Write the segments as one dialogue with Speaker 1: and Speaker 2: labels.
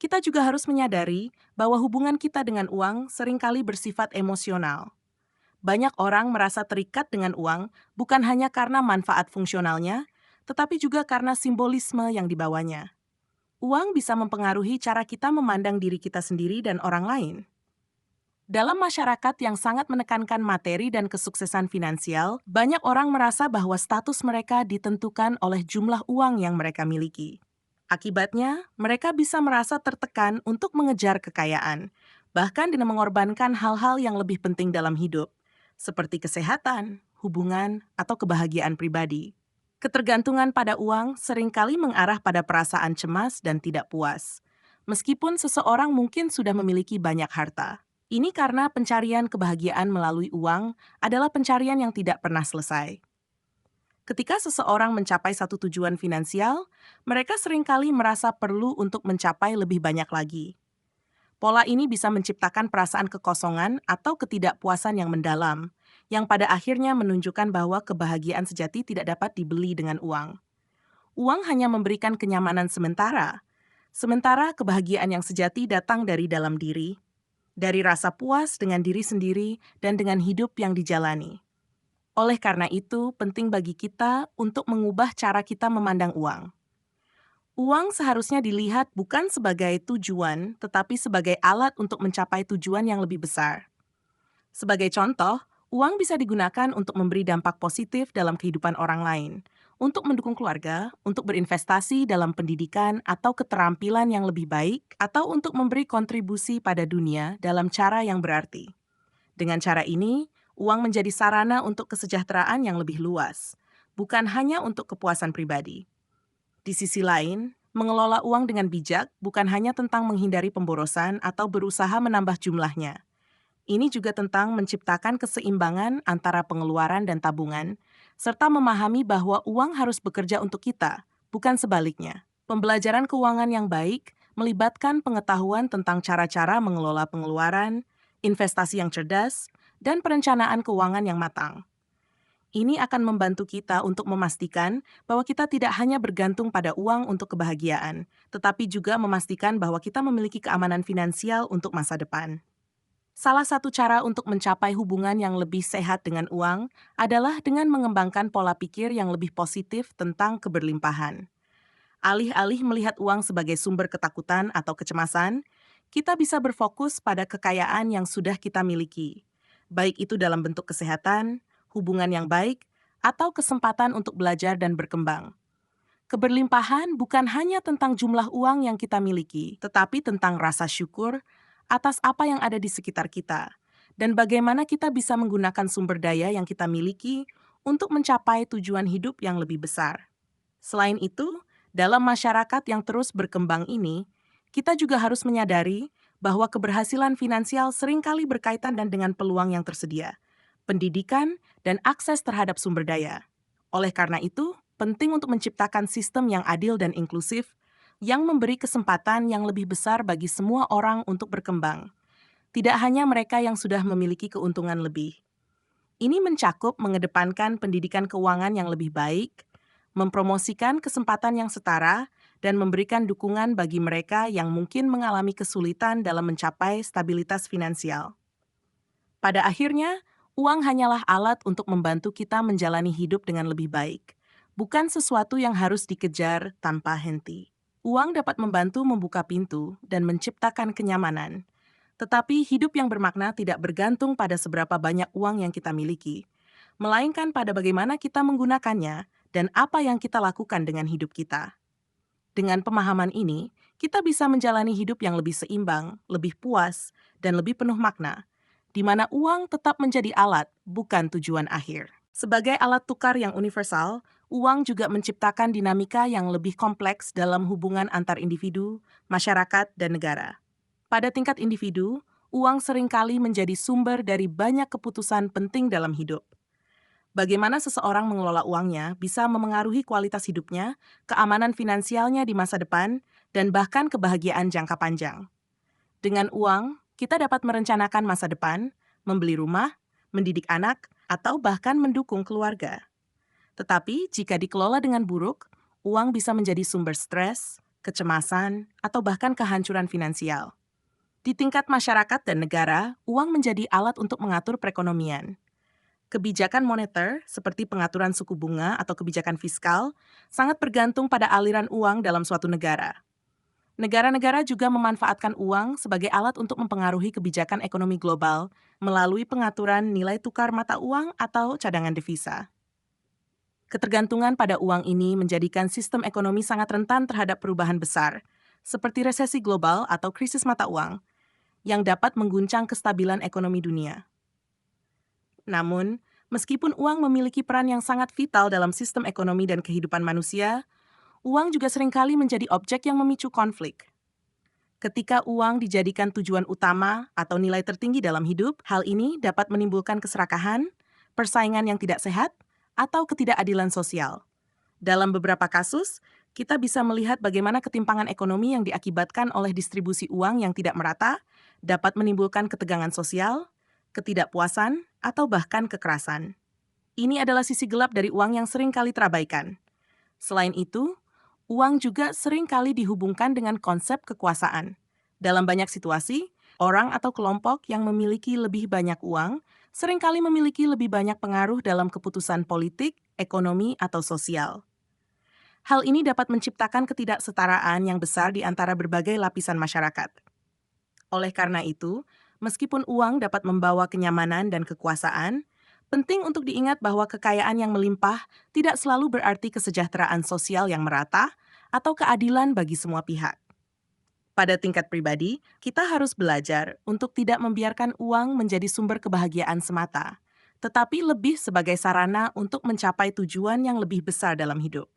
Speaker 1: Kita juga harus menyadari bahwa hubungan kita dengan uang seringkali bersifat emosional. Banyak orang merasa terikat dengan uang bukan hanya karena manfaat fungsionalnya, tetapi juga karena simbolisme yang dibawanya. Uang bisa mempengaruhi cara kita memandang diri kita sendiri dan orang lain. Dalam masyarakat yang sangat menekankan materi dan kesuksesan finansial, banyak orang merasa bahwa status mereka ditentukan oleh jumlah uang yang mereka miliki. Akibatnya, mereka bisa merasa tertekan untuk mengejar kekayaan, bahkan dengan mengorbankan hal-hal yang lebih penting dalam hidup, seperti kesehatan, hubungan, atau kebahagiaan pribadi. Ketergantungan pada uang seringkali mengarah pada perasaan cemas dan tidak puas, meskipun seseorang mungkin sudah memiliki banyak harta. Ini karena pencarian kebahagiaan melalui uang adalah pencarian yang tidak pernah selesai. Ketika seseorang mencapai satu tujuan finansial, mereka seringkali merasa perlu untuk mencapai lebih banyak lagi. Pola ini bisa menciptakan perasaan kekosongan atau ketidakpuasan yang mendalam, yang pada akhirnya menunjukkan bahwa kebahagiaan sejati tidak dapat dibeli dengan uang. Uang hanya memberikan kenyamanan sementara kebahagiaan yang sejati datang dari dalam diri, dari rasa puas dengan diri sendiri dan dengan hidup yang dijalani. Oleh karena itu, penting bagi kita untuk mengubah cara kita memandang uang. Uang seharusnya dilihat bukan sebagai tujuan, tetapi sebagai alat untuk mencapai tujuan yang lebih besar. Sebagai contoh, uang bisa digunakan untuk memberi dampak positif dalam kehidupan orang lain, untuk mendukung keluarga, untuk berinvestasi dalam pendidikan atau keterampilan yang lebih baik, atau untuk memberi kontribusi pada dunia dalam cara yang berarti. Dengan cara ini, uang menjadi sarana untuk kesejahteraan yang lebih luas, bukan hanya untuk kepuasan pribadi. Di sisi lain, mengelola uang dengan bijak bukan hanya tentang menghindari pemborosan atau berusaha menambah jumlahnya. Ini juga tentang menciptakan keseimbangan antara pengeluaran dan tabungan, serta memahami bahwa uang harus bekerja untuk kita, bukan sebaliknya. Pembelajaran keuangan yang baik melibatkan pengetahuan tentang cara-cara mengelola pengeluaran, investasi yang cerdas, dan perencanaan keuangan yang matang. Ini akan membantu kita untuk memastikan bahwa kita tidak hanya bergantung pada uang untuk kebahagiaan, tetapi juga memastikan bahwa kita memiliki keamanan finansial untuk masa depan. Salah satu cara untuk mencapai hubungan yang lebih sehat dengan uang adalah dengan mengembangkan pola pikir yang lebih positif tentang keberlimpahan. Alih-alih melihat uang sebagai sumber ketakutan atau kecemasan, kita bisa berfokus pada kekayaan yang sudah kita miliki, baik itu dalam bentuk kesehatan, hubungan yang baik, atau kesempatan untuk belajar dan berkembang. Keberlimpahan bukan hanya tentang jumlah uang yang kita miliki, tetapi tentang rasa syukur atas apa yang ada di sekitar kita, dan bagaimana kita bisa menggunakan sumber daya yang kita miliki untuk mencapai tujuan hidup yang lebih besar. Selain itu, dalam masyarakat yang terus berkembang ini, kita juga harus menyadari bahwa keberhasilan finansial seringkali berkaitan dengan peluang yang tersedia, pendidikan, dan akses terhadap sumber daya. Oleh karena itu, penting untuk menciptakan sistem yang adil dan inklusif yang memberi kesempatan yang lebih besar bagi semua orang untuk berkembang, tidak hanya mereka yang sudah memiliki keuntungan lebih. Ini mencakup mengedepankan pendidikan keuangan yang lebih baik, mempromosikan kesempatan yang setara, dan memberikan dukungan bagi mereka yang mungkin mengalami kesulitan dalam mencapai stabilitas finansial. Pada akhirnya, uang hanyalah alat untuk membantu kita menjalani hidup dengan lebih baik, bukan sesuatu yang harus dikejar tanpa henti. Uang dapat membantu membuka pintu dan menciptakan kenyamanan, tetapi hidup yang bermakna tidak bergantung pada seberapa banyak uang yang kita miliki, melainkan pada bagaimana kita menggunakannya dan apa yang kita lakukan dengan hidup kita. Dengan pemahaman ini, kita bisa menjalani hidup yang lebih seimbang, lebih puas, dan lebih penuh makna, di mana uang tetap menjadi alat, bukan tujuan akhir. Sebagai alat tukar yang universal, uang juga menciptakan dinamika yang lebih kompleks dalam hubungan antar individu, masyarakat, dan negara. Pada tingkat individu, uang seringkali menjadi sumber dari banyak keputusan penting dalam hidup. Bagaimana seseorang mengelola uangnya bisa memengaruhi kualitas hidupnya, keamanan finansialnya di masa depan, dan bahkan kebahagiaan jangka panjang. Dengan uang, kita dapat merencanakan masa depan, membeli rumah, mendidik anak, atau bahkan mendukung keluarga. Tetapi jika dikelola dengan buruk, uang bisa menjadi sumber stres, kecemasan, atau bahkan kehancuran finansial. Di tingkat masyarakat dan negara, uang menjadi alat untuk mengatur perekonomian. Kebijakan moneter, seperti pengaturan suku bunga atau kebijakan fiskal, sangat bergantung pada aliran uang dalam suatu negara. Negara-negara juga memanfaatkan uang sebagai alat untuk mempengaruhi kebijakan ekonomi global melalui pengaturan nilai tukar mata uang atau cadangan devisa. Ketergantungan pada uang ini menjadikan sistem ekonomi sangat rentan terhadap perubahan besar, seperti resesi global atau krisis mata uang, yang dapat mengguncang kestabilan ekonomi dunia. Namun, meskipun uang memiliki peran yang sangat vital dalam sistem ekonomi dan kehidupan manusia, uang juga seringkali menjadi objek yang memicu konflik. Ketika uang dijadikan tujuan utama atau nilai tertinggi dalam hidup, hal ini dapat menimbulkan keserakahan, persaingan yang tidak sehat, atau ketidakadilan sosial. Dalam beberapa kasus, kita bisa melihat bagaimana ketimpangan ekonomi yang diakibatkan oleh distribusi uang yang tidak merata dapat menimbulkan ketegangan sosial, ketidakpuasan, atau bahkan kekerasan. Ini adalah sisi gelap dari uang yang sering kali terabaikan. Selain itu, uang juga sering kali dihubungkan dengan konsep kekuasaan. Dalam banyak situasi, orang atau kelompok yang memiliki lebih banyak uang seringkali memiliki lebih banyak pengaruh dalam keputusan politik, ekonomi, atau sosial. Hal ini dapat menciptakan ketidaksetaraan yang besar di antara berbagai lapisan masyarakat. Oleh karena itu, meskipun uang dapat membawa kenyamanan dan kekuasaan, penting untuk diingat bahwa kekayaan yang melimpah tidak selalu berarti kesejahteraan sosial yang merata atau keadilan bagi semua pihak. Pada tingkat pribadi, kita harus belajar untuk tidak membiarkan uang menjadi sumber kebahagiaan semata, tetapi lebih sebagai sarana untuk mencapai tujuan yang lebih besar dalam hidup.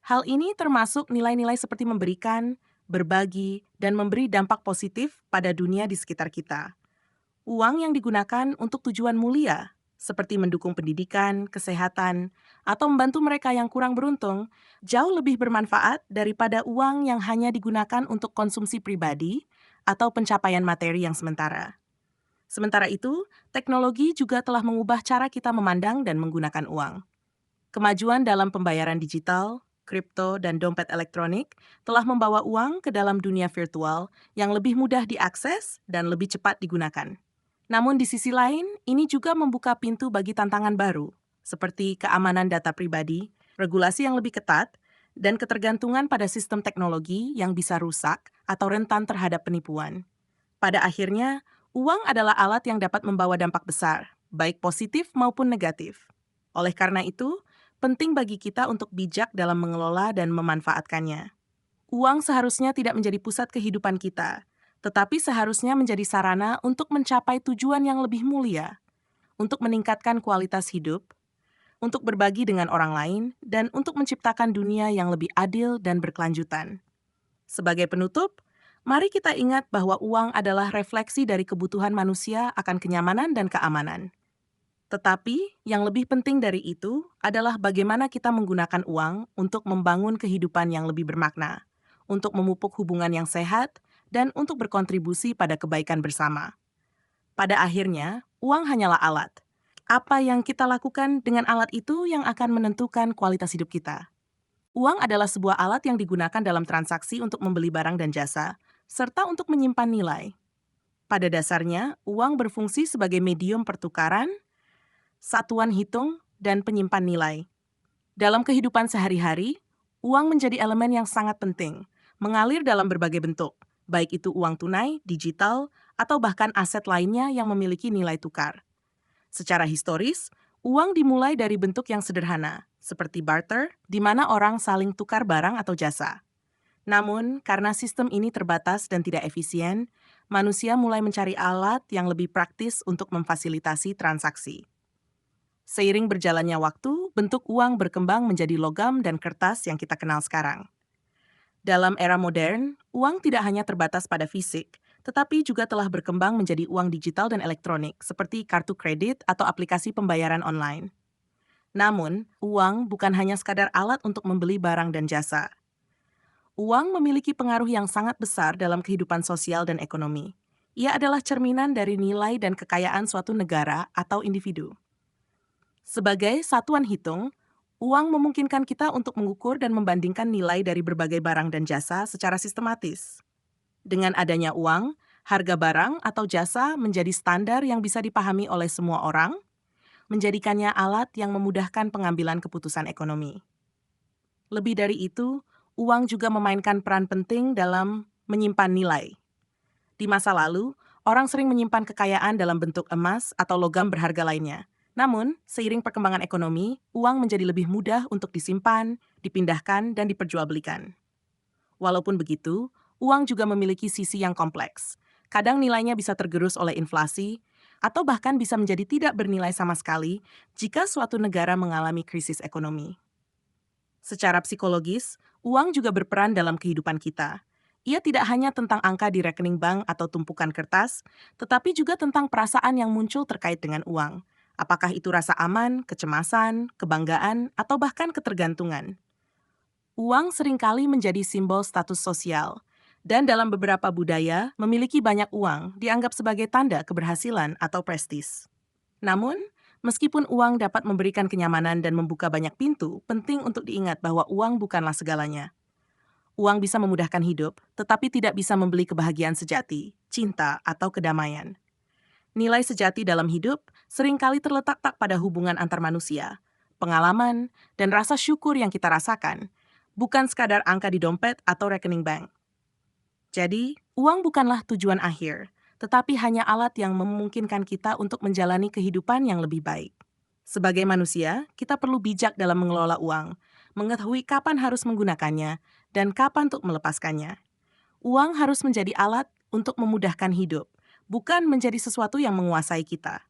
Speaker 1: Hal ini termasuk nilai-nilai seperti memberikan, berbagi, dan memberi dampak positif pada dunia di sekitar kita. Uang yang digunakan untuk tujuan mulia, seperti mendukung pendidikan, kesehatan, atau membantu mereka yang kurang beruntung, jauh lebih bermanfaat daripada uang yang hanya digunakan untuk konsumsi pribadi atau pencapaian materi yang sementara. Sementara itu, teknologi juga telah mengubah cara kita memandang dan menggunakan uang. Kemajuan dalam pembayaran digital, kripto, dan dompet elektronik telah membawa uang ke dalam dunia virtual yang lebih mudah diakses dan lebih cepat digunakan. Namun di sisi lain, ini juga membuka pintu bagi tantangan baru, seperti keamanan data pribadi, regulasi yang lebih ketat, dan ketergantungan pada sistem teknologi yang bisa rusak atau rentan terhadap penipuan. Pada akhirnya, uang adalah alat yang dapat membawa dampak besar, baik positif maupun negatif. Oleh karena itu, penting bagi kita untuk bijak dalam mengelola dan memanfaatkannya. Uang seharusnya tidak menjadi pusat kehidupan kita, tetapi seharusnya menjadi sarana untuk mencapai tujuan yang lebih mulia, untuk meningkatkan kualitas hidup, untuk berbagi dengan orang lain, dan untuk menciptakan dunia yang lebih adil dan berkelanjutan. Sebagai penutup, mari kita ingat bahwa uang adalah refleksi dari kebutuhan manusia akan kenyamanan dan keamanan. Tetapi, yang lebih penting dari itu adalah bagaimana kita menggunakan uang untuk membangun kehidupan yang lebih bermakna, untuk memupuk hubungan yang sehat, dan untuk berkontribusi pada kebaikan bersama. Pada akhirnya, uang hanyalah alat. Apa yang kita lakukan dengan alat itu yang akan menentukan kualitas hidup kita. Uang adalah sebuah alat yang digunakan dalam transaksi untuk membeli barang dan jasa, serta untuk menyimpan nilai. Pada dasarnya, uang berfungsi sebagai medium pertukaran, satuan hitung, dan penyimpan nilai. Dalam kehidupan sehari-hari, uang menjadi elemen yang sangat penting, mengalir dalam berbagai bentuk, baik itu uang tunai, digital, atau bahkan aset lainnya yang memiliki nilai tukar. Secara historis, uang dimulai dari bentuk yang sederhana, seperti barter, di mana orang saling tukar barang atau jasa. Namun, karena sistem ini terbatas dan tidak efisien, manusia mulai mencari alat yang lebih praktis untuk memfasilitasi transaksi. Seiring berjalannya waktu, bentuk uang berkembang menjadi logam dan kertas yang kita kenal sekarang. Dalam era modern, uang tidak hanya terbatas pada fisik, tetapi juga telah berkembang menjadi uang digital dan elektronik, seperti kartu kredit atau aplikasi pembayaran online. Namun, uang bukan hanya sekadar alat untuk membeli barang dan jasa. Uang memiliki pengaruh yang sangat besar dalam kehidupan sosial dan ekonomi. Ia adalah cerminan dari nilai dan kekayaan suatu negara atau individu. Sebagai satuan hitung, Uang memungkinkan kita untuk mengukur dan membandingkan nilai dari berbagai barang dan jasa secara sistematis. Dengan adanya uang, harga barang atau jasa menjadi standar yang bisa dipahami oleh semua orang, menjadikannya alat yang memudahkan pengambilan keputusan ekonomi. Lebih dari itu, uang juga memainkan peran penting dalam menyimpan nilai. Di masa lalu, orang sering menyimpan kekayaan dalam bentuk emas atau logam berharga lainnya. Namun, seiring perkembangan ekonomi, uang menjadi lebih mudah untuk disimpan, dipindahkan, dan diperjualbelikan. Walaupun begitu, uang juga memiliki sisi yang kompleks. Kadang nilainya bisa tergerus oleh inflasi, atau bahkan bisa menjadi tidak bernilai sama sekali jika suatu negara mengalami krisis ekonomi. Secara psikologis, uang juga berperan dalam kehidupan kita. Ia tidak hanya tentang angka di rekening bank atau tumpukan kertas, tetapi juga tentang perasaan yang muncul terkait dengan uang. Apakah itu rasa aman, kecemasan, kebanggaan, atau bahkan ketergantungan? Uang seringkali menjadi simbol status sosial, dan dalam beberapa budaya, memiliki banyak uang dianggap sebagai tanda keberhasilan atau prestis. Namun, meskipun uang dapat memberikan kenyamanan dan membuka banyak pintu, penting untuk diingat bahwa uang bukanlah segalanya. Uang bisa memudahkan hidup, tetapi tidak bisa membeli kebahagiaan sejati, cinta, atau kedamaian. Nilai sejati dalam hidup seringkali terletak tak pada hubungan antar manusia, pengalaman, dan rasa syukur yang kita rasakan, bukan sekadar angka di dompet atau rekening bank. Jadi, uang bukanlah tujuan akhir, tetapi hanya alat yang memungkinkan kita untuk menjalani kehidupan yang lebih baik. Sebagai manusia, kita perlu bijak dalam mengelola uang, mengetahui kapan harus menggunakannya dan kapan untuk melepaskannya. Uang harus menjadi alat untuk memudahkan hidup, bukan menjadi sesuatu yang menguasai kita.